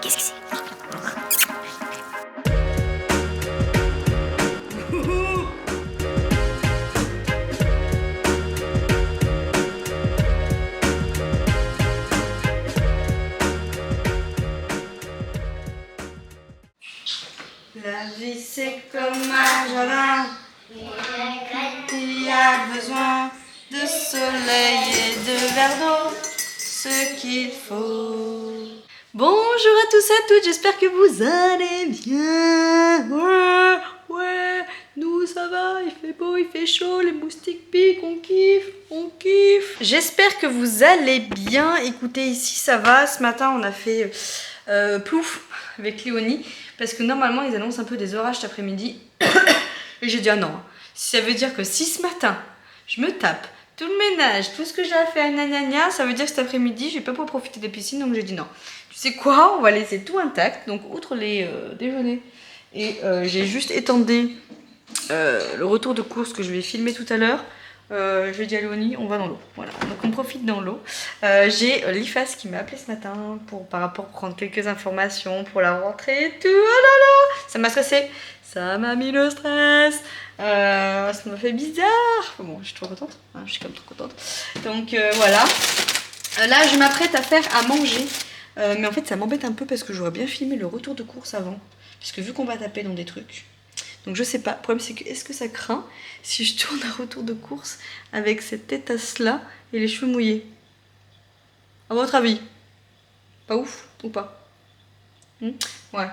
Qu'est-ce que c'est? La vie c'est comme un jardin, il y a besoin de soleil et de verre d'eau, ce qu'il faut. Bonjour à tous et à toutes, j'espère que vous allez bien. Ouais, nous ça va, il fait beau, il fait chaud, les moustiques piquent, on kiffe. J'espère que vous allez bien. Écoutez, ici ça va, ce matin on a fait plouf avec Léonie. Parce que normalement, ils annoncent un peu des orages cet après-midi. Et j'ai dit, ah non, si ça veut dire que si ce matin, je me tape tout le ménage, tout ce que j'ai à faire, gna, ça veut dire que cet après-midi, je vais pas pouvoir profiter des piscines. Donc j'ai dit non. Tu sais quoi, on va laisser tout intact. Donc outre les déjeuners. Et j'ai juste étendu le retour de course que je vais filmer tout à l'heure. Je vais dire à Léonie, on va dans l'eau. Voilà, donc on profite dans l'eau. J'ai l'IFAS qui m'a appelé ce matin par rapport à prendre quelques informations pour la rentrée et tout. Oh là là, ça m'a stressé, ça m'a mis le stress. Ça m'a fait bizarre. Bon, je suis trop contente, hein, je suis comme trop contente. Donc voilà. Là, je m'apprête à faire à manger. Mais en fait, ça m'embête un peu parce que j'aurais bien filmé le retour de course avant. Parce que vu qu'on va taper dans des trucs. Donc je sais pas, le problème c'est que est-ce que ça craint si je tourne un retour de course avec cette têtasse là et les cheveux mouillés? À votre avis? Pas ouf ou pas? Ouais.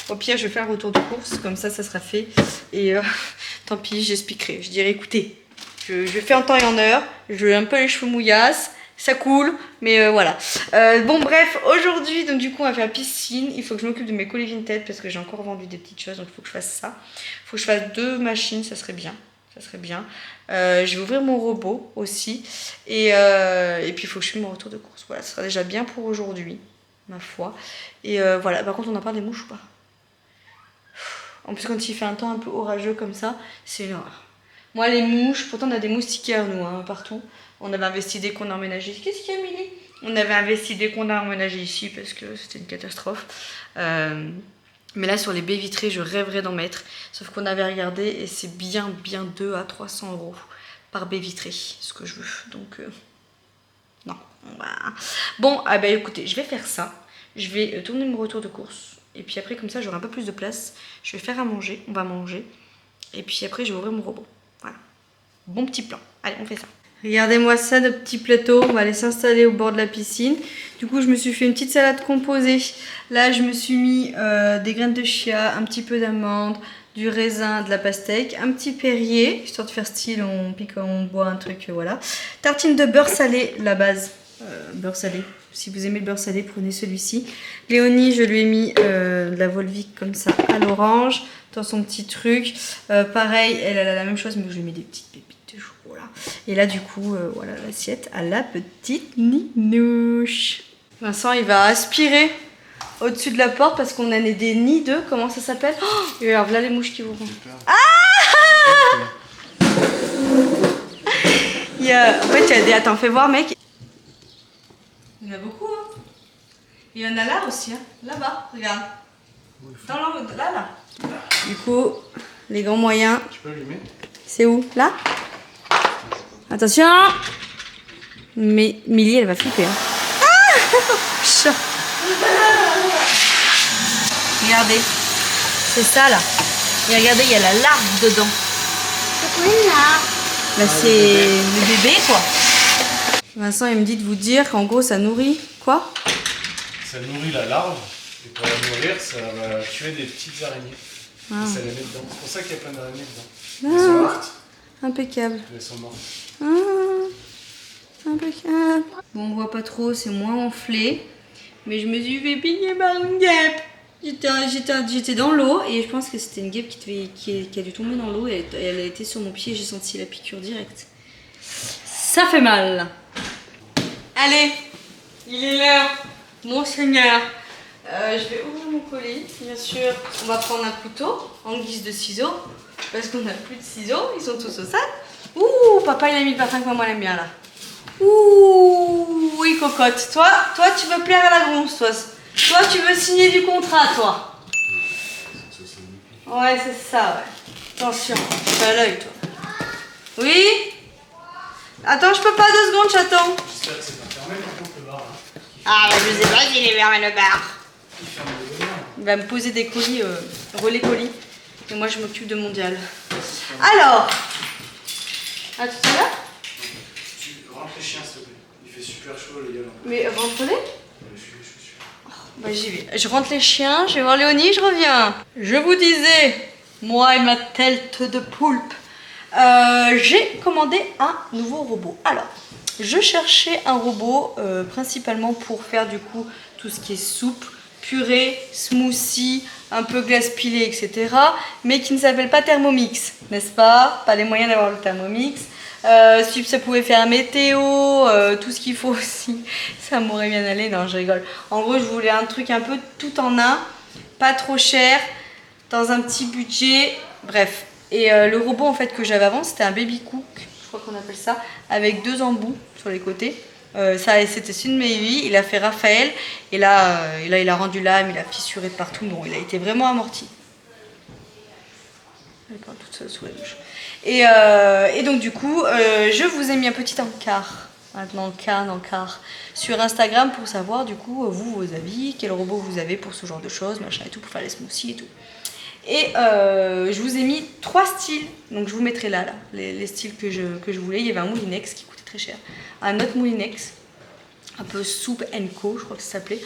Au pire je vais faire un retour de course, comme ça sera fait. Et tant pis, j'expliquerai. Je dirai écoutez, je fais en temps et en heure, j'ai un peu les cheveux mouillasses. Ça coule, mais voilà. Bon bref, aujourd'hui, donc du coup on va faire la piscine. Il faut que je m'occupe de mes colliers Vinted parce que j'ai encore vendu des petites choses, donc il faut que je fasse ça. Il faut que je fasse 2 machines, ça serait bien. Je vais ouvrir mon robot aussi. Et puis il faut que je filme mon retour de course. Voilà, ce sera déjà bien pour aujourd'hui, ma foi. Et voilà, par contre on en parle des mouches ou pas? En plus quand il fait un temps un peu orageux comme ça, c'est une horreur. Moi les mouches, pourtant on a des moustiquaires nous, hein, partout. On avait investi dès qu'on a emménagé. Qu'est-ce qu'il y a, Milly? On avait investi dès qu'on a emménagé ici parce que c'était une catastrophe. Mais là, sur les baies vitrées, je rêverais d'en mettre. Sauf qu'on avait regardé et c'est bien 200 à 300 € par baie vitrée, ce que je veux. Donc, non. Voilà. Bon, ah bah, écoutez, je vais faire ça. Je vais tourner mon retour de course. Et puis après, comme ça, j'aurai un peu plus de place. Je vais faire à manger. On va manger. Et puis après, je vais ouvrir mon robot. Voilà. Bon petit plan. Allez, on fait ça. Regardez-moi ça, de petits plateaux. On va aller s'installer au bord de la piscine. Du coup, je me suis fait une petite salade composée. Là, je me suis mis des graines de chia, un petit peu d'amande, du raisin, de la pastèque, un petit Perrier, histoire de faire style, on pique, on boit un truc, voilà. Tartine de beurre salé, la base. Beurre salé. Si vous aimez le beurre salé, prenez celui-ci. Léonie, je lui ai mis de la Volvic comme ça à l'orange, dans son petit truc. Pareil, elle a la même chose, mais je lui ai mis des petites pépites. Voilà. Et là du coup voilà l'assiette à la petite ninouche. Vincent il va aspirer au-dessus de la porte parce qu'on a des nids d'œufs, comment ça s'appelle? Oh, et alors là les mouches qui vous vont. Ah il y a... En fait il y a des... Attends, fais voir mec. Il y en a beaucoup hein. Il y en a là aussi hein. Là-bas, regarde. Dans l'angle, là. Du coup, les grands moyens. Tu peux allumer? C'est où? Là? Attention! Mais Milly, elle va flipper. Hein. Ah regardez. C'est ça, là. Et regardez, il y a la larve dedans. C'est quoi une larve? Bah, c'est le bébé, quoi. Vincent, il me dit de vous dire qu'en gros, ça nourrit... Quoi? Ça nourrit la larve. Et pour la nourrir, ça va tuer des petites araignées. Et ça les met dedans. C'est pour ça qu'il y a plein d'araignées dedans. Elles sont mortes. Impeccable. Elles sont mortes. Impeccable. Bon, on voit pas trop, c'est moins enflé. Mais je me suis fait piquer par une guêpe. J'étais dans l'eau et je pense que c'était une guêpe qui a dû tomber dans l'eau et elle a été sur mon pied et j'ai senti la piqûre directe. Ça fait mal. Allez, il est l'heure, mon seigneur. Je vais ouvrir mon colis, bien sûr. On va prendre un couteau en guise de ciseaux parce qu'on n'a plus de ciseaux, ils sont tous au sac. Ouh, papa il a mis le parfum que maman aime bien là. Ouh, oui cocotte. Toi tu veux plaire à la gronce, toi. Toi, tu veux signer du contrat, toi? Ouais, c'est ça, ouais. Attention, tu as l'œil, toi. Oui? Attends, je peux pas 2 secondes, chaton. J'espère que c'est pas fermé par contre le bar. Hein. Ah, bah, je sais pas s'il est fermé le bar. Il ferme le bar. Il va me poser des colis, relais colis. Et moi, je m'occupe de mondial. Alors, à tout à l'heure. Tu rentres les chiens, s'il te plaît. Il fait super chaud, les gars. Mais rentre-les. Je suis sûr. Bah, j'y vais. Je rentre les chiens, je vais voir Léonie, je reviens. Je vous disais, moi et ma tête de poulpe, j'ai commandé un nouveau robot. Alors, je cherchais un robot principalement pour faire du coup tout ce qui est soupe, purée, smoothie, un peu glace pilée, etc. Mais qui ne s'appelle pas Thermomix, n'est-ce pas? Pas les moyens d'avoir le Thermomix. Si ça pouvait faire météo, tout ce qu'il faut aussi, ça m'aurait bien allé. Non, je rigole. En gros, je voulais un truc un peu tout en un, pas trop cher, dans un petit budget, bref. Et le robot en fait que j'avais avant, c'était un baby cook, je crois qu'on appelle ça, avec 2 embouts sur les côtés. Ça, c'était une de mes vies. Il a fait Raphaël et là, il a rendu l'âme, il a fissuré de partout. Bon, il a été vraiment amorti. Elle parle toute seule sous la douche. Et donc du coup, je vous ai mis un petit encart, maintenant encart, sur Instagram pour savoir du coup vous, vos avis, quel robot vous avez pour ce genre de choses, machin et tout, pour faire les smoothies et tout. Et je vous ai mis 3 styles, donc je vous mettrai là les styles que je voulais. Il y avait un Moulinex qui coûtait très cher, un autre Moulinex, un peu Soup & Co, je crois que ça s'appelait,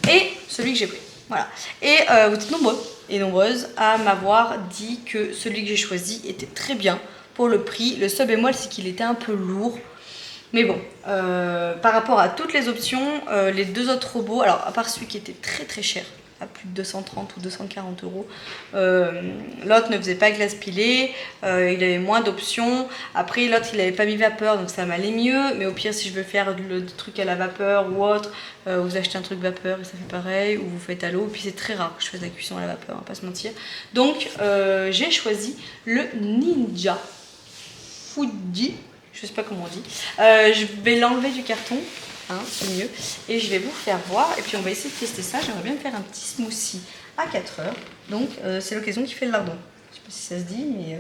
et celui que j'ai pris. Voilà. Et vous êtes nombreux et nombreuses à m'avoir dit que celui que j'ai choisi était très bien pour le prix. Le seul bémol, c'est qu'il était un peu lourd. Mais bon, par rapport à toutes les options, les 2 autres robots, alors à part celui qui était très très cher, à plus de 230 ou 240 euros. L'autre ne faisait pas glace pilée, il avait moins d'options. Après, l'autre, il n'avait pas mis vapeur, donc ça m'allait mieux. Mais au pire, si je veux faire le truc à la vapeur ou autre, vous achetez un truc vapeur et ça fait pareil, ou vous faites à l'eau. Puis c'est très rare que je fasse la cuisson à la vapeur, on va pas se mentir. Donc, j'ai choisi le Ninja Fuji, je sais pas comment on dit. Je vais l'enlever du carton. Hein, c'est mieux, et je vais vous faire voir et puis on va essayer de tester ça. J'aimerais bien faire un petit smoothie à 4 heures, donc c'est l'occasion qui fait le lardon. Je sais pas si ça se dit, mais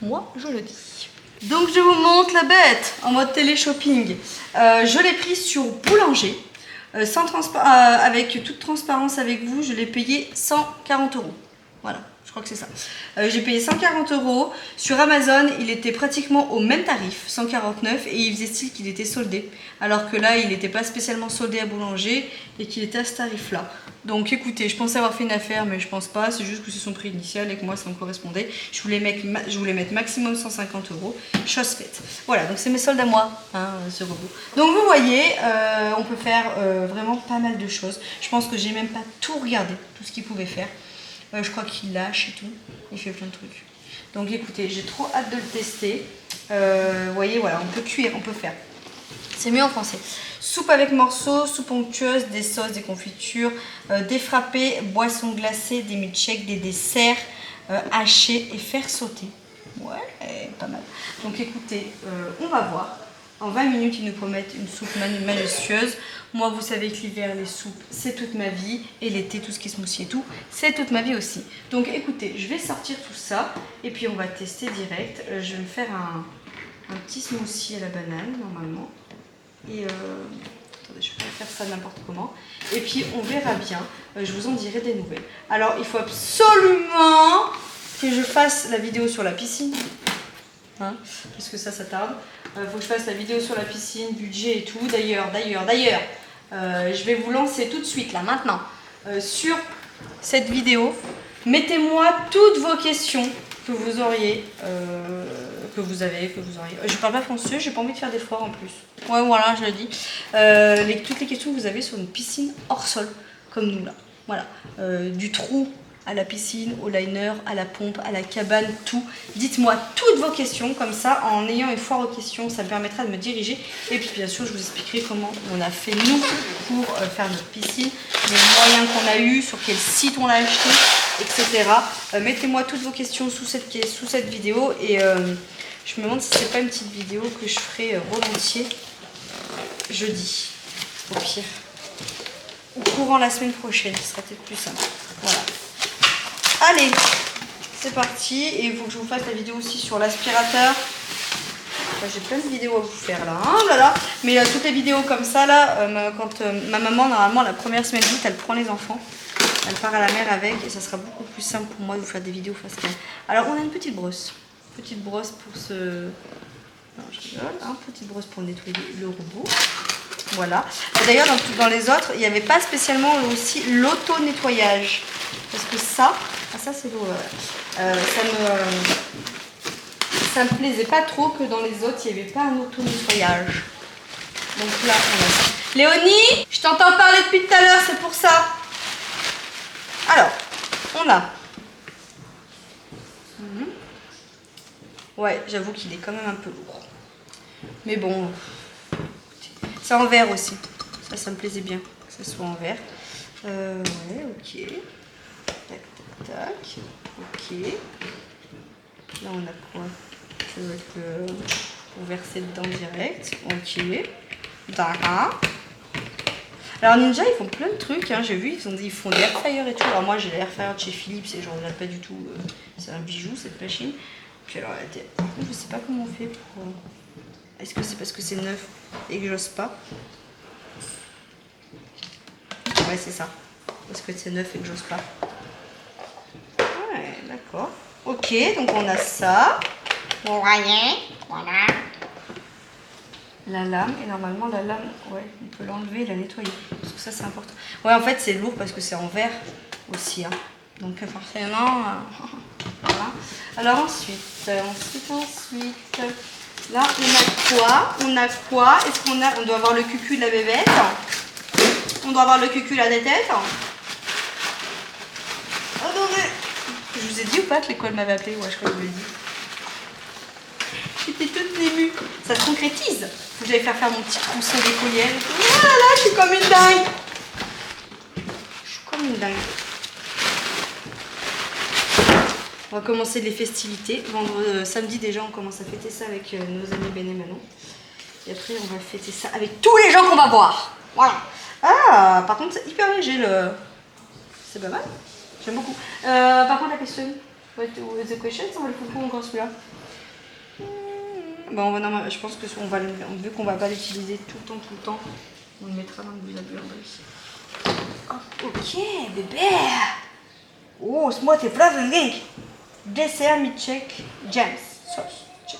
moi je le dis. Donc je vous montre la bête en mode télé shopping. Je l'ai pris sur Boulanger, avec toute transparence avec vous, je l'ai payé 140 euros. Voilà, je crois que c'est ça. J'ai payé 140 euros. Sur Amazon, il était pratiquement au même tarif, 149, et il faisait style qu'il était soldé. Alors que là, il n'était pas spécialement soldé à Boulanger et qu'il était à ce tarif-là. Donc écoutez, je pensais avoir fait une affaire, mais je pense pas. C'est juste que c'est son prix initial et que moi, ça me correspondait. Je voulais mettre maximum 150 euros. Chose faite. Voilà, donc c'est mes soldes à moi, hein, ce robot. Donc vous voyez, on peut faire vraiment pas mal de choses. Je pense que j'ai même pas tout regardé, tout ce qu'il pouvait faire. Je crois qu'il lâche et tout, il fait plein de trucs. Donc écoutez, j'ai trop hâte de le tester. Vous voyez, voilà, on peut cuire, on peut faire. C'est mieux en français. Soupe avec morceaux, soupe onctueuse, des sauces, des confitures, des frappés, boissons glacées, des milkshakes, des desserts, hachés et faire sauter. Ouais, pas mal. Donc écoutez, on va voir. En 20 minutes, ils nous promettent une soupe majestueuse. Moi, vous savez que l'hiver, les soupes, c'est toute ma vie. Et l'été, tout ce qui est smoothie et tout, c'est toute ma vie aussi. Donc écoutez, je vais sortir tout ça. Et puis, on va tester direct. Je vais me faire un petit smoothie à la banane, normalement. Et attendez, je vais pas faire ça n'importe comment. Et puis, on verra bien. Je vous en dirai des nouvelles. Alors, il faut absolument que je fasse la vidéo sur la piscine. Hein, parce que ça tarde. Faut que je fasse la vidéo sur la piscine, budget et tout. D'ailleurs, je vais vous lancer tout de suite, là, maintenant, sur cette vidéo. Mettez-moi toutes vos questions que vous auriez, que vous auriez. Je parle pas français, j'ai pas envie de faire d'efforts en plus. Ouais, voilà, je le dis. Toutes les questions que vous avez sur une piscine hors sol, comme nous là. Voilà, du trou à la piscine, au liner, à la pompe, à la cabane, tout. Dites-moi toutes vos questions, comme ça, en ayant une foire aux questions, ça me permettra de me diriger. Et puis, bien sûr, je vous expliquerai comment on a fait, nous, pour faire notre piscine, les moyens qu'on a eu, sur quel site on l'a acheté, etc. Mettez-moi toutes vos questions sous cette vidéo. Et je me demande si c'est pas une petite vidéo que je ferai volontiers jeudi, au pire. au courant la semaine prochaine. Ce sera peut-être plus simple. Voilà. Allez, c'est parti. Et il faut que je vous fasse la vidéo aussi sur l'aspirateur. Enfin, j'ai plein de vidéos à vous faire là. Oh là là. Mais toutes les vidéos comme ça, là, quand ma maman, normalement, la première semaine d'août, elle prend les enfants. Elle part à la mer avec et ça sera beaucoup plus simple pour moi de vous faire des vidéos face cam. Alors, on a une petite brosse. Petite brosse pour ce... Non, je rigole. Hein, petite brosse pour nettoyer le robot. Voilà. D'ailleurs, dans les autres, il n'y avait pas spécialement aussi l'auto-nettoyage. Parce que ça... Ah, ça, c'est l'eau. Ça me plaisait pas trop que dans les autres, il n'y avait pas un auto-nettoyage. Donc là, on a ça. Léonie, je t'entends parler depuis tout à l'heure, c'est pour ça. Alors, on a... Ouais, j'avoue qu'il est quand même un peu lourd. Mais bon, c'est en verre aussi. Ça me plaisait bien que ça soit en verre. Ouais, ok. Tac, tac, tac. Ok. Là, on a quoi? Ça doit être pour verser dedans direct. Ok. D'accord. Alors Ninja, ils font plein de trucs, hein. J'ai vu, ils font des air fryer et tout. Alors moi, j'ai l'air fryer de chez Philips et je ne regrette pas du tout. C'est un bijou, cette machine. Puis alors, je sais pas comment on fait pour... Est-ce que c'est parce que c'est neuf et que j'ose pas? Ouais, c'est ça. Parce que c'est neuf et que j'ose pas. Ouais, d'accord. Ok, donc on a ça. Vous voyez, voilà. La lame, et normalement la lame, ouais, on peut l'enlever et la nettoyer. Parce que ça, c'est important. Ouais, en fait, c'est lourd parce que c'est en verre aussi. Hein. Donc forcément, voilà. Alors ensuite, là, on a quoi? Est-ce qu'on a, on doit avoir le cucu de la bébête. On doit avoir le cucu de la tête. Attendez. Je vous ai dit ou pas que l'école m'avait appelé? Ouais, je crois que je vous l'ai dit. J'étais toute émue. Ça se concrétise. Faut que j'aille faire mon petit trousseau d'écolière. Voilà, je suis comme une dingue. Je suis comme une dingue. On va commencer les festivités. Samedi déjà, on commence à fêter ça avec nos amis Ben et Manon. Et après, on va fêter ça avec tous les gens qu'on va voir. Voilà. Ah, par contre, c'est hyper léger le... C'est pas mal. J'aime beaucoup. Par contre, la question... The question, on va le foutre encore celui-là. Bon, non, je pense que vu qu'on va pas l'utiliser tout le temps, on le mettra dans le bouche à bulle en bas. Oh, ok, bébé. Oh, smooth et flavoring. Dessert milkshake James sauce. Check.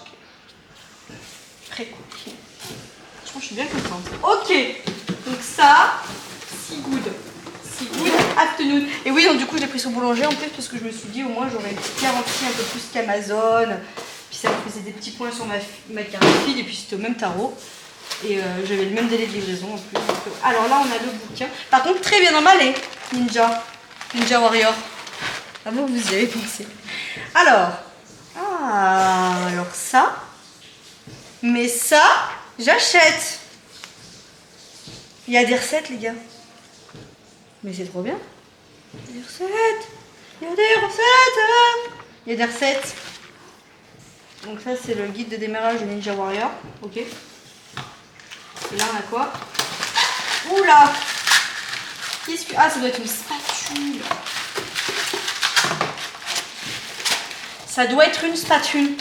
Très cool. Franchement, je suis bien contente. Ok, donc ça, si good afternoon. Et oui, donc du coup, j'ai pris sur boulanger en plus parce que je me suis dit au moins j'aurais une petite garantie un peu plus qu'Amazon. Puis ça me faisait des petits points sur ma carte de fil et puis c'était au même tarot. Et j'avais le même délai de livraison en plus. Alors là, on a le bouquin. Par contre, très bien emballé, Ninja Warrior. Ah bon, vous y avez pensé. Alors ça. Mais ça, j'achète. Il y a des recettes, les gars. Mais c'est trop bien. Il y a des recettes. Il y a des recettes. Donc ça, c'est le guide de démarrage de Ninja Warrior. Ok. Et là, on a quoi? Oula! Qu'est-ce que... Ah, ça doit être une spatule. Ça doit être une spatule.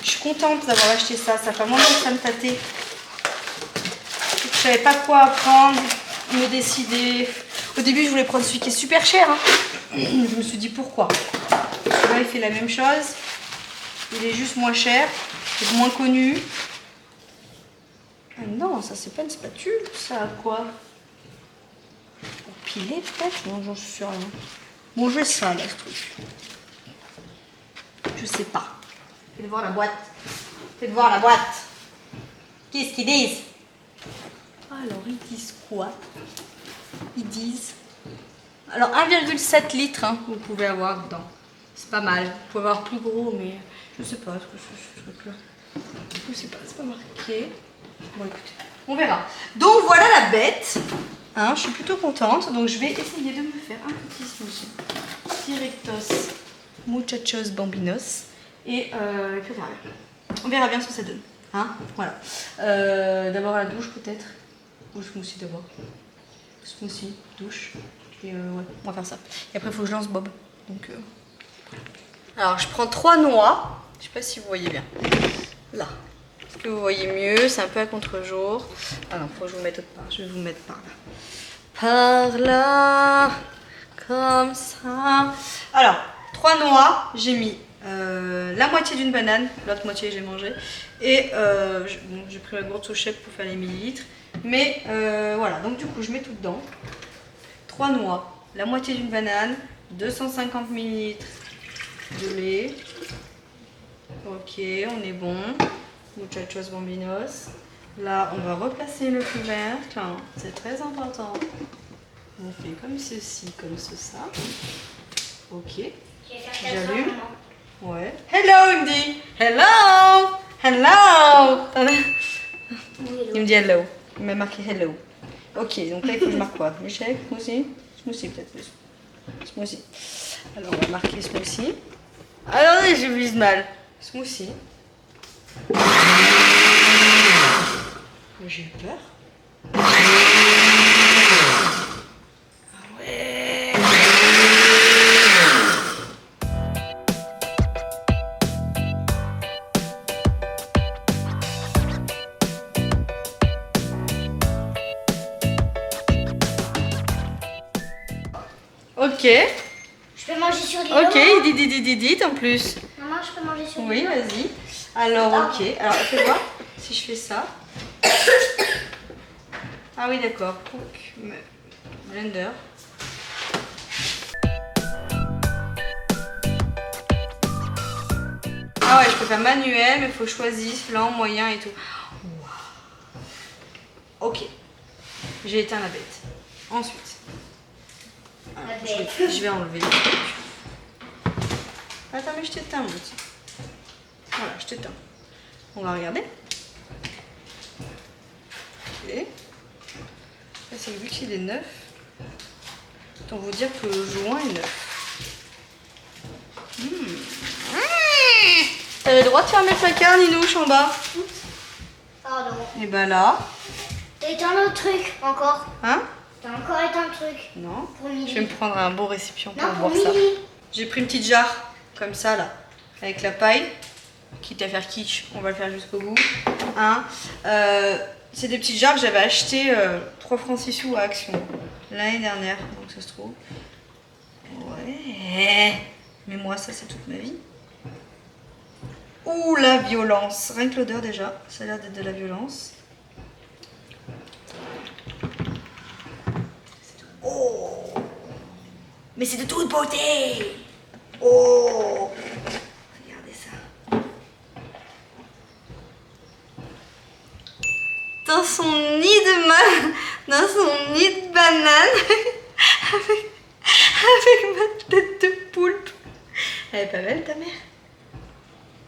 Je suis contente d'avoir acheté ça. Ça fait un moment que ça me tâtait. Je savais pas quoi prendre, me décider. Au début, je voulais prendre celui qui est super cher. Hein. Je me suis dit pourquoi. Celui-là, il fait la même chose. Il est juste moins cher, il est moins connu. Ah non, ça c'est pas une spatule. Ça a quoi? Pour piler peut-être? Non, j'en suis rien. Bon, je sais ça là, ce truc. Je sais pas. Faites voir la boîte. Faites voir la boîte. Qu'est-ce qu'ils disent? Alors, ils disent quoi? Ils disent... Alors, 1,7 litres, hein, vous pouvez avoir dedans. C'est pas mal. Vous pouvez avoir plus gros, mais je sais pas ce truc-là. Je sais pas, c'est pas marqué. Bon, écoutez, on verra. Donc, voilà la bête. Hein, je suis plutôt contente. Donc, je vais essayer de me faire un petit smoothie. Directos muchachos bambinos. Et puis on verra bien ce que ça donne. Hein, voilà. D'abord la douche, peut-être. Ou smoothie d'abord. Smoothie, douche. Et ouais, on va faire ça. Et après, il faut que je lance Bob. Donc, alors, je prends 3 noix. Je sais pas si vous voyez bien. Là. Est-ce que vous voyez mieux? C'est un peu à contre-jour. Ah non, faut que je vous mette autre part. Je vais vous mettre par là. Par là. Comme ça. Alors, 3 noix. J'ai mis la moitié d'une banane. L'autre moitié, j'ai mangé. Et j'ai pris ma gourde Sochette pour faire les millilitres. Mais voilà, donc du coup, je mets tout dedans. 3 noix, la moitié d'une banane, 250 ml de lait. Ok, on est bon. Muchachos bambinos. Là, on va replacer le couvercle. C'est très important. On fait comme ceci, comme ça. Ok. J'allume. Ouais. Hello, il me dit. Hello. Hello. Il me dit hello. Il m'a marqué hello. Ok, donc là, il faut que je marque quoi? Michel, smoothie? Smoothie peut-être plus. Smoothie. Alors, on va marquer smoothie. Alors, je vise mal. Smoothie. J'ai eu peur. Ah ouais. Ok. Je peux manger sur les Ok, maman. dit en plus. Maman, je peux manger sur les Oui, vas-y. Alors, ok. Alors, fais voir si je fais ça. Ah oui, d'accord. Blender. Ah ouais, je peux faire manuel, mais il faut choisir lent, moyen et tout. Wow. Ok. J'ai éteint la bête. Ensuite. Alors, je vais enlever le truc. Attends, mais je t'éteins, mon petit. Voilà, je t'éteins. On va regarder. Ok. Là, c'est vu qu'il est neuf. Autant vous dire que le joint est neuf. T'avais le droit de fermer le placard, Ninouche, en bas. Pardon. Et ben là. T'as éteint l'autre truc encore. Hein? T'as encore éteint le truc. Non. Pour Mili. Je vais me prendre un beau récipient pour Non, pour boire ça. Mili. J'ai pris une petite jarre, comme ça, là. Avec la paille. Quitte à faire kitsch, on va le faire jusqu'au bout. Hein, c'est des petites jarres que j'avais achetées 3 francs 6 sous à Action l'année dernière, donc ça se trouve. Ouais. Mais moi, ça, c'est toute ma vie. Ouh, la violence. Rien que l'odeur, déjà. Ça a l'air d'être de la violence. Oh. Mais c'est de toute beauté. Oh. Regardez ça. Dans son nid de banane, avec ma tête de poulpe. Elle est pas belle, ta mère?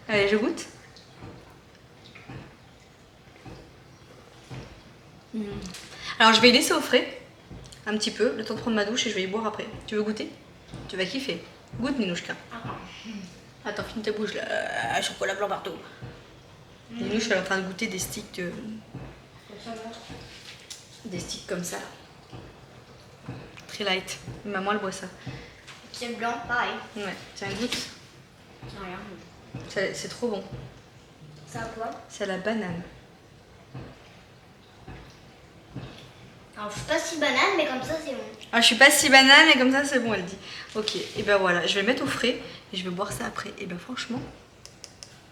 Allez, je goûte. Alors, je vais y laisser au frais, un petit peu, le temps de prendre ma douche et je vais y boire après. Tu veux goûter? Tu vas kiffer. Goûte, Ninouchka. Attends, finis ta bouche là. Chocolat blanc partout. Ninouche, elle est en train de goûter des sticks. Des sticks comme ça. Très light. Maman, elle boit ça. C'est blanc, pareil. Ouais, tiens, goûte. C'est rien. C'est trop bon. Ça a quoi? C'est à la banane. Alors, je suis pas si banane, mais comme ça, c'est bon. Ah, je suis pas si banane et comme ça, c'est bon, elle dit. Ok, et ben voilà, je vais le mettre au frais et je vais boire ça après. Et ben franchement,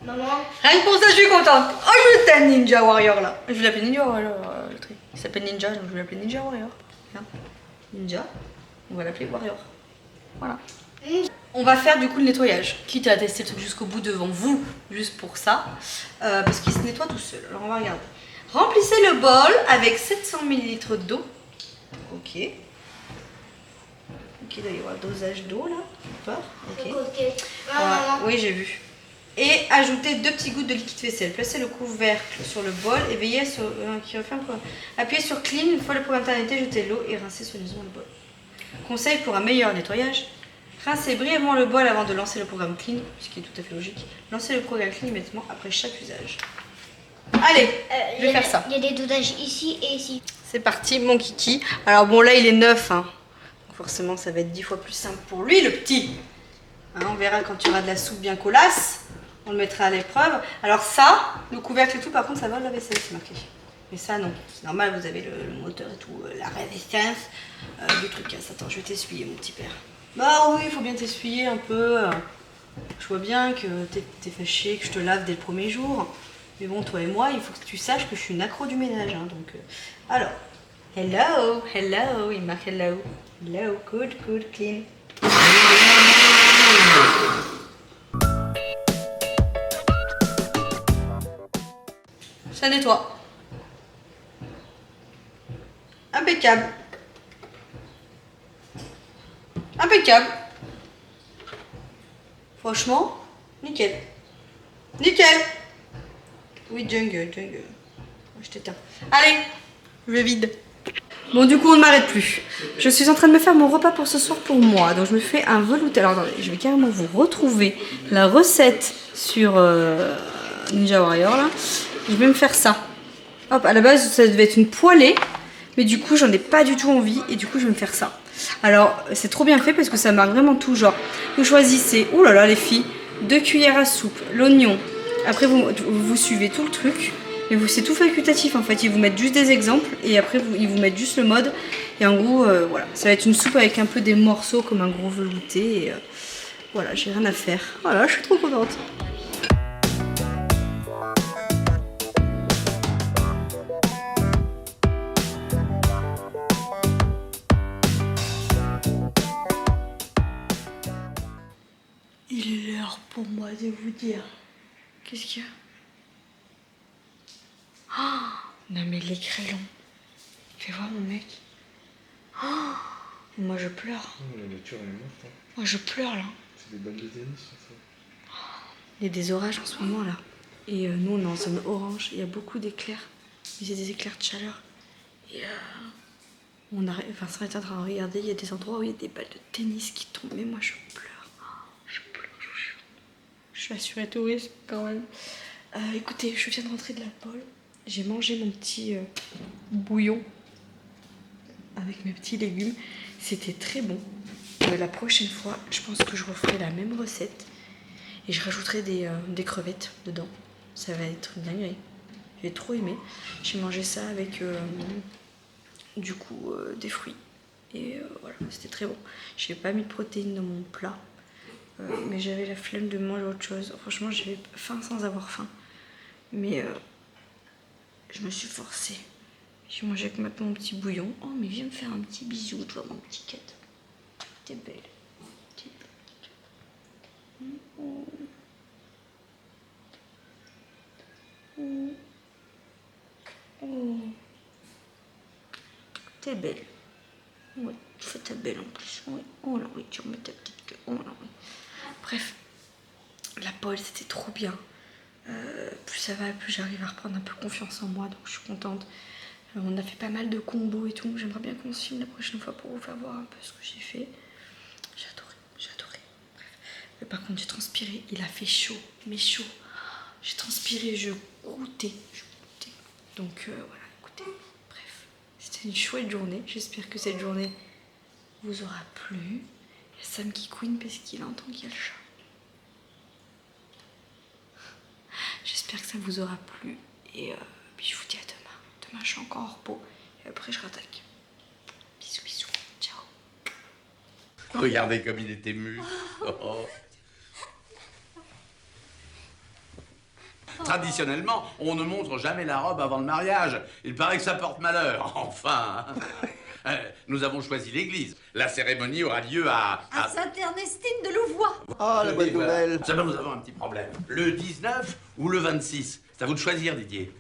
Maman, rien que pour ça, je suis contente. Oh, je t'aime, Ninja Warrior là. Je vais l'appeler Ninja Warrior, le truc. Il s'appelle Ninja, donc je vais l'appeler Ninja Warrior. Regarde. Ninja, on va l'appeler Warrior. Voilà. On va faire du coup le nettoyage, quitte à tester le truc jusqu'au bout devant vous, juste pour ça, parce qu'il se nettoie tout seul. Alors on va regarder. Remplissez le bol avec 700 ml d'eau. Ok. Ok, il doit y avoir un dosage d'eau là. Pas. Ok. le côté. Voilà. Maman, Oui, j'ai vu. Et ajoutez 2 petits gouttes de liquide vaisselle. Placez le couvercle sur le bol et veillez sur qui referme. Appuyez sur Clean une fois le programme terminé, jetez l'eau et rincez soigneusement le bol. Conseil pour un meilleur nettoyage. Rincez brièvement le bol avant de lancer le programme Clean, ce qui est tout à fait logique. Lancez le programme Clean immédiatement après chaque usage. Allez, je vais faire ça. Il y a des dosages ici et ici. C'est parti, mon kiki. Alors bon, là, il est neuf. Hein. Donc forcément, ça va être 10 fois plus simple pour lui, le petit. Hein, on verra quand tu auras de la soupe bien colasse. On le mettra à l'épreuve. Alors ça, le couvercle et tout, par contre, ça va de la vaisselle, c'est marqué. Mais ça, non. C'est normal, vous avez le moteur et tout, la résistance du truc. Attends, je vais t'essuyer, mon petit père. Bah oui, il faut bien t'essuyer un peu. Je vois bien que t'es fâché, que je te lave dès le premier jour. Mais bon, toi et moi, il faut que tu saches que je suis une accro du ménage. Hein, donc, alors, hello, hello, il marque hello. Hello, good, good, clean. Ça nettoie. Impeccable. Impeccable. Franchement, nickel. Nickel. Oui, jungle. Je t'éteins. Allez, je vide. Bon, du coup, on ne m'arrête plus. Je suis en train de me faire mon repas pour ce soir pour moi. Donc, je me fais un velouté. Alors, attendez, je vais carrément vous retrouver la recette sur Ninja Warrior, là. Je vais me faire ça. Hop, à la base, ça devait être une poêlée. Mais du coup, j'en ai pas du tout envie. Et du coup, je vais me faire ça. Alors, c'est trop bien fait parce que ça marque vraiment tout. Genre, vous choisissez, ouh là là, les filles, 2 cuillères à soupe, l'oignon. Après, vous suivez tout le truc. Mais c'est tout facultatif en fait. Ils vous mettent juste des exemples. Et après, ils vous mettent juste le mode. Et en gros, voilà. Ça va être une soupe avec un peu des morceaux comme un gros velouté. Et voilà, j'ai rien à faire. Voilà, je suis trop contente. Il est l'heure pour moi de vous dire. Qu'est-ce qu'il y a? Oh, non mais l'écran est long. Fais voir mon mec. Oh, moi je pleure. Oh, la nature elle est morte. Hein. Moi je pleure là. C'est des balles de tennis ça. Il y a des orages en ce moment là. Et nous on est en zone orange. Il y a beaucoup d'éclairs. Mais c'est des éclairs de chaleur. Et on arrive, enfin, ça est en train de regarder. Il y a des endroits où il y a des balles de tennis qui tombent. Mais moi je pleure. Je pleure, je vous jure. Je suis assurée tourisme quand même. Écoutez, je viens de rentrer de la pôle. J'ai mangé mon petit bouillon avec mes petits légumes. C'était très bon. La prochaine fois, je pense que je referai la même recette. Et je rajouterai des crevettes dedans. Ça va être une dinguerie. J'ai trop aimé. J'ai mangé ça avec du coup des fruits. Et voilà, c'était très bon. J'ai pas mis de protéines dans mon plat. Mais j'avais la flemme de manger autre chose. Franchement, j'avais faim sans avoir faim. Mais je me suis forcée. J'ai mangé avec maintenant mon petit bouillon. Oh, mais viens me faire un petit bisou, toi, mon petit cat. T'es belle. T'es belle. Oh. Oh. Oh. T'es belle. Oui, tu fais ta belle en plus. Oui. Oh là oui, tu remets ta petite queue. Oh là oui. Bref, la pole, c'était trop bien. Plus ça va, plus j'arrive à reprendre un peu confiance en moi, donc je suis contente. On a fait pas mal de combos et tout. J'aimerais bien qu'on se filme la prochaine fois pour vous faire voir un peu ce que j'ai fait. J'ai adoré. Bref. Mais par contre, j'ai transpiré. Il a fait chaud, mais chaud. J'ai transpiré, je goûtais. Donc voilà, écoutez. Bref, c'était une chouette journée. J'espère que cette journée vous aura plu. Il y a Sam qui couine parce qu'il entend qu'il y a le chat. J'espère que ça vous aura plu et puis je vous dis à demain. Demain je suis encore en repos et après je rattaque. Bisous, ciao. Regardez comme il est ému. Oh. Traditionnellement, on ne montre jamais la robe avant le mariage. Il paraît que ça porte malheur. Enfin, nous avons choisi l'église. La cérémonie aura lieu à Sainte-Ernestine de Louvois. Ah, la bonne nouvelle. Seulement, nous avons un petit problème. Le 19 ou le 26? C'est à vous de choisir, Didier.